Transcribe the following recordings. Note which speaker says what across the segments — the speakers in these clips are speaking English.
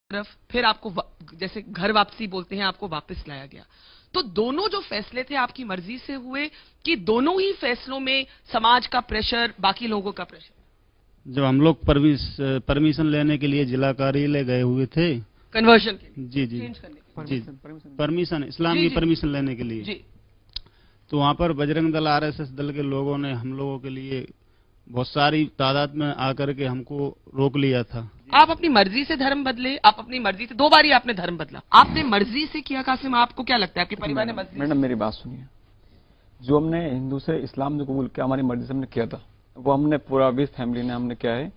Speaker 1: तरफ, फिर आपको जैसे घर वापसी बोलते हैं, आपको वापस लाया गया। तो दोनों जो फैसले थे आपकी मर्जी से हुए कि दोनों ही फैसलों में समाज का प्रेशर, बाकी लोगों का प्रेशर?
Speaker 2: जब हम लोग परमिशन लेने के लिए जिला कार्यालय गए हुए थे
Speaker 1: कन्वर्जन के लिए,
Speaker 2: जी जी
Speaker 1: चेंज करने के
Speaker 2: जी, परमिशन इस्लाम की परमिशन लेने के लिए
Speaker 1: जी।
Speaker 2: तो वहाँ पर बजरंग दल आरएसएस दल के लोगों ने हम लोगों के लिए बहुत सारी तादाद में आकर के हमको रोक लिया था।
Speaker 1: आप अपनी मर्जी से धर्म बदले, आप अपनी मर्जी से, 2 बार ही आपने धर्म बदला, आपने मर्जी से किया। कासिम, आपको क्या लगता है, आपके परिवार ने मर्जी?
Speaker 3: मैडम मेरी बात सुनिए, जो हमने हिंदू से इस्लाम जो कबूल किया हमारी मर्जी से हमने किया था, वो हमने पूरा विद फैमिली ने हमने क्या है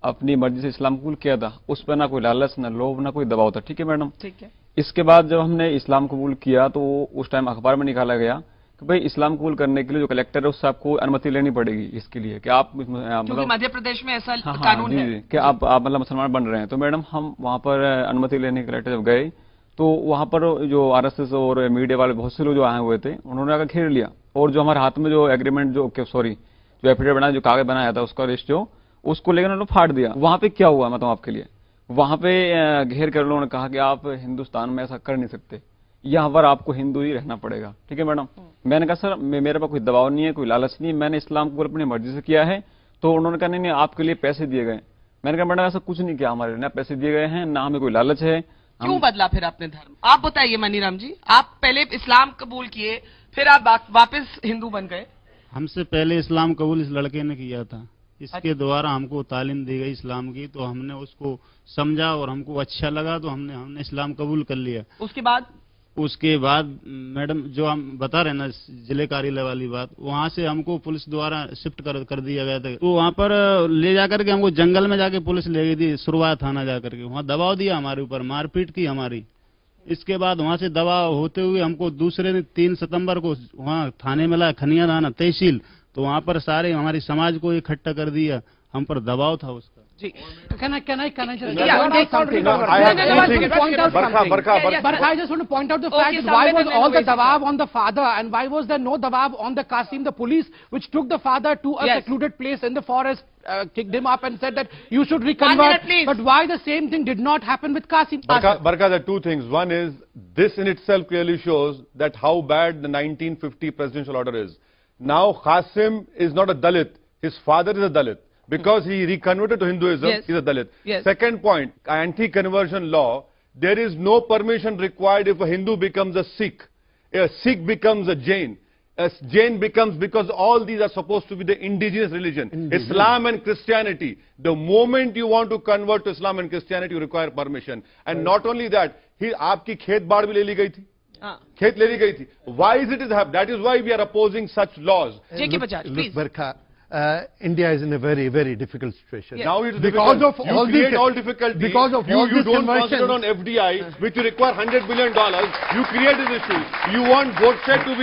Speaker 3: अपनी मर्जी से इस्लाम कबूल किया था। उस पर ना कोई लालच, ना लोभ, ना कोई दबाव था। ठीक है मैडम,
Speaker 1: ठीक है।
Speaker 3: इसके बाद जब हमने इस्लाम कबूल किया तो उस टाइम अखबार में निकाला गया कि भाई इस्लाम कबूल करने के लिए जो कलेक्टर है उससे आपको अनुमति लेनी पड़ेगी इसके लिए कि आप
Speaker 1: क्योंकि मध्य प्रदेश में ऐसा
Speaker 3: हाँ,
Speaker 1: कानून
Speaker 3: जी,
Speaker 1: है
Speaker 3: जी, कि आप मतलब मुसलमान बन रहे हैं। तो मैडम हम वहां पर अनुमति लेने कलेक्टर जब गए तो वहां पर जो आरएसएस और मीडिया वाले बहुत से लोग जो आए हुए थे उन्होंने आकर घेर लिया, और जो हमारे हाथ में जो एग्रीमेंट जो एफिडेविट बनाया, जो कागज बनाया था उसका लिस्ट जो, उसको लेकर उन्होंने फाड़ दिया। वहां पे क्या हुआ मतलब आपके लिए, वहां पे घेर कर लोगों ने कहा कि आप हिंदुस्तान में ऐसा कर नहीं सकते, यहाँ पर आपको हिंदू ही रहना पड़ेगा। ठीक है मैडम, मैंने कहा सर मेरे पास कोई दबाव नहीं है, कोई लालच नहीं है, मैंने इस्लाम को अपनी मर्जी से किया है। तो उन्होंने कहा नहीं आपके लिए पैसे दिए गए। मैंने कहा मैडम ऐसा कुछ नहीं किया, हमारे ना पैसे दिए गए हैं ना हमें कोई लालच है।
Speaker 1: क्यों बदला फिर आपने धर्म? आप बताइए मनीराम जी, आप पहले इस्लाम कबूल किए, फिर आप वापस हिंदू बन गए।
Speaker 2: हमसे पहले इस्लाम कबूल इस लड़के ने किया था, इसके द्वारा हमको तालीम दी गई इस्लाम की, तो हमने उसको समझा और हमको अच्छा लगा तो हमने इस्लाम कबूल कर लिया। उसके बाद मैडम जो हम बता रहे ना जिले कार्यालय वाली बात, वहाँ से हमको पुलिस द्वारा शिफ्ट कर दिया गया था। तो वहाँ पर ले जाकर के हमको जंगल में जाके पुलिस ले गई थी, शुरुआत थाना जाकर के वहाँ दबाव दिया हमारे ऊपर, मारपीट की हमारी। इसके बाद वहाँ से दबाव होते हुए हमको दूसरे दिन 3 सितंबर को वहाँ थाने में लाया, खनिया थाना तहसील। तो वहाँ पर सारे हमारी समाज को इकट्ठा कर दिया, हम पर दबाव था उसका।
Speaker 4: Can I just point out the fact that why was all the dabab on the father and why was there no dabab on the Qasim? The police which took the father to a secluded place in the forest kicked him up and said that you should reconvert. But why the same thing did not happen with Qasim?
Speaker 5: Barka, there are 2 things. One is this in itself clearly shows that how bad the 1950 presidential order is. Now Qasim is not a Dalit, his father is a Dalit. Because he reconverted to Hinduism, he's a Dalit. Second point, anti-conversion law, there is no permission required if a Hindu becomes a Sikh becomes a Jain becomes, because all these are supposed to be the indigenous religion, Islam and Christianity. The moment you want to convert to Islam and Christianity, you require permission. And not only that, आपकी खेत बाड़ भी ले ली गई थी, खेत ले ली गई थी. Why is it happening? That is why we are opposing such laws.
Speaker 6: India is in a very, very difficult situation.
Speaker 5: Now it's
Speaker 6: because
Speaker 5: difficult.
Speaker 6: of all
Speaker 5: you create
Speaker 6: this,
Speaker 5: all difficulty.
Speaker 6: Because of all
Speaker 5: you
Speaker 6: this
Speaker 5: don't concentrate on FDI, which will require $100 billion. You create this issue. You want Godse to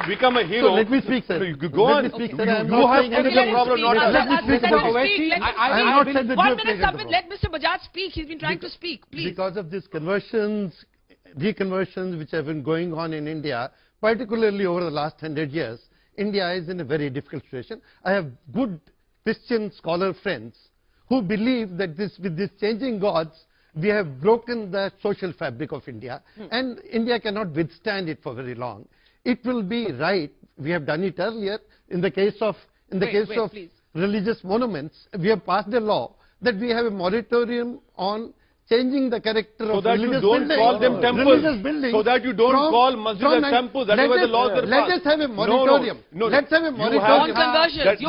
Speaker 5: become a hero.
Speaker 6: So let me speak, sir.
Speaker 5: Go on.
Speaker 6: Let me speak, sir.
Speaker 5: You have the problem, not us.
Speaker 6: Let me speak about Owaisi. I have not said that
Speaker 1: 1 minute, Sabit. Let Mr. Bajaj speak. He's been trying to speak. Please.
Speaker 6: Because of these conversions, reconversions which have been going on in India, particularly over the last 100 years, India is in a very difficult situation. I have good Christian scholar friends who believe that with this changing gods, we have broken the social fabric of India, and India cannot withstand it for very long. It will be right. We have done it earlier in the case of religious monuments. We have passed a law that we have a moratorium on changing the character of religious buildings.
Speaker 5: So that you don't call them temples. So that you don't call masjids as temples. That is why the laws were passed.
Speaker 6: Let us have a moratorium. Let's have a moratorium.
Speaker 1: On conversions.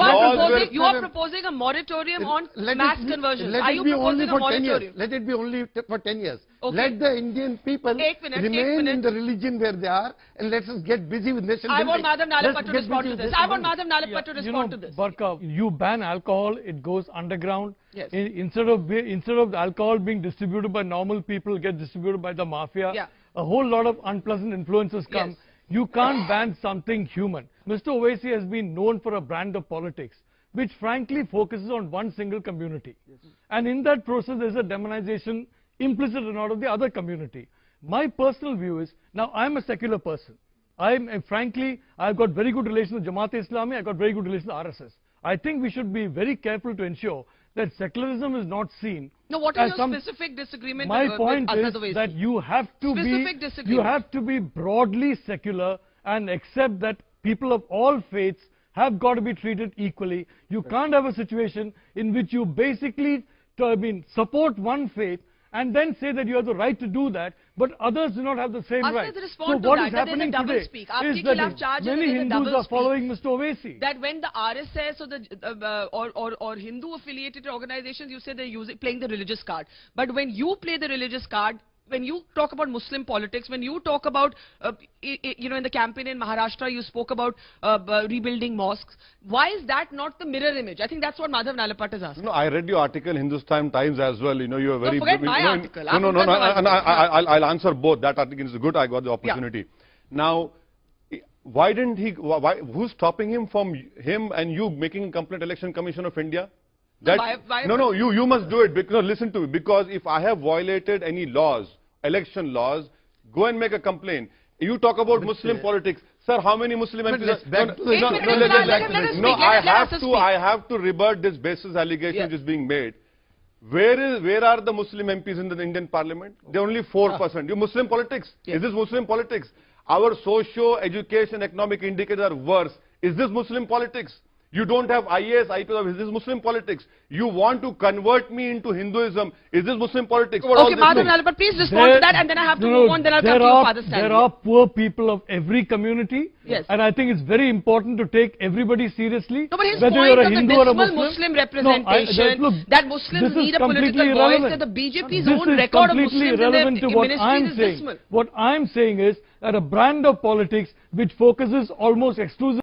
Speaker 1: You are proposing a moratorium on mass conversions. Are you proposing a moratorium?
Speaker 6: Let it be only for 10 years.
Speaker 1: Okay.
Speaker 6: Let the Indian people remain in the religion where they are, and let us get busy with nation building.
Speaker 1: I want Madhav Nalapat to respond to this. I want Madhav Nalapat to respond to this.
Speaker 7: Barka, you ban alcohol, it goes underground.
Speaker 1: Yes.
Speaker 7: Instead of the alcohol being distributed by normal people, get distributed by the mafia.
Speaker 1: Yeah.
Speaker 7: A whole lot of unpleasant influences come.
Speaker 1: Yes.
Speaker 7: You can't ban something human. Mr. Owaisi has been known for a brand of politics, which frankly focuses on one single community. Yes. And in that process, there's a demonization implicit in order of the other community. My personal view is, now I'm a secular person. Frankly, I've got very good relations with Jamaat-e-Islami, I've got very good relations with RSS. I think we should be very careful to ensure that secularism is not seen.
Speaker 1: No, what is your specific disagreement?
Speaker 7: My point
Speaker 1: with
Speaker 7: is
Speaker 1: Asad Owaisi?
Speaker 7: that you have to be broadly secular and accept that people of all faiths have got to be treated equally. You can't have a situation in which you basically support one faith and then say that you have the right to do that, but others do not have the same right. So what is happening today is that many Hindus are following Mr. Owaisi.
Speaker 1: That when the RSS or the or Hindu affiliated organizations, you say they're playing the religious card, but when you play the religious card, when you talk about Muslim politics, when you talk about, in the campaign in Maharashtra, you spoke about rebuilding mosques. Why is that not the mirror image? I think that's what Madhav Nalapat is asking.
Speaker 5: No, I read your article in Hindustan Times as well. You are very...
Speaker 1: No, forget my article.
Speaker 5: No. I'll answer both. That article is good. I got the opportunity. Yeah. Now, why didn't he... who's stopping him from him and you making a complaint Election Commission of India? No, you must do it. Because listen to me. Because if I have violated any laws, election laws, go and make a complaint. You talk about Muslim politics. Sir, how many Muslim MPs? I have to rebut this baseless allegation which is being made. Where are the Muslim MPs in the Indian Parliament? They're only 4%. You Muslim politics? Yes. Is this Muslim politics? Our socio-education economic indicators are worse. Is this Muslim politics? You don't have IAS, IPS. Is this Muslim politics? You want to convert me into Hinduism. Is this Muslim politics?
Speaker 1: Okay, Madhav Nalapat, please respond to that, and then I have to move on. Then I'll come to your father's stand.
Speaker 7: There are poor people of every community.
Speaker 1: Yes.
Speaker 7: And I think it's very important to take everybody seriously.
Speaker 1: No, but his point of the dismal Muslim representation, that Muslims need a political voice, that the BJP's own record of Muslims in their ministry is dismal.
Speaker 7: What I'm saying is that a brand of politics which focuses almost exclusively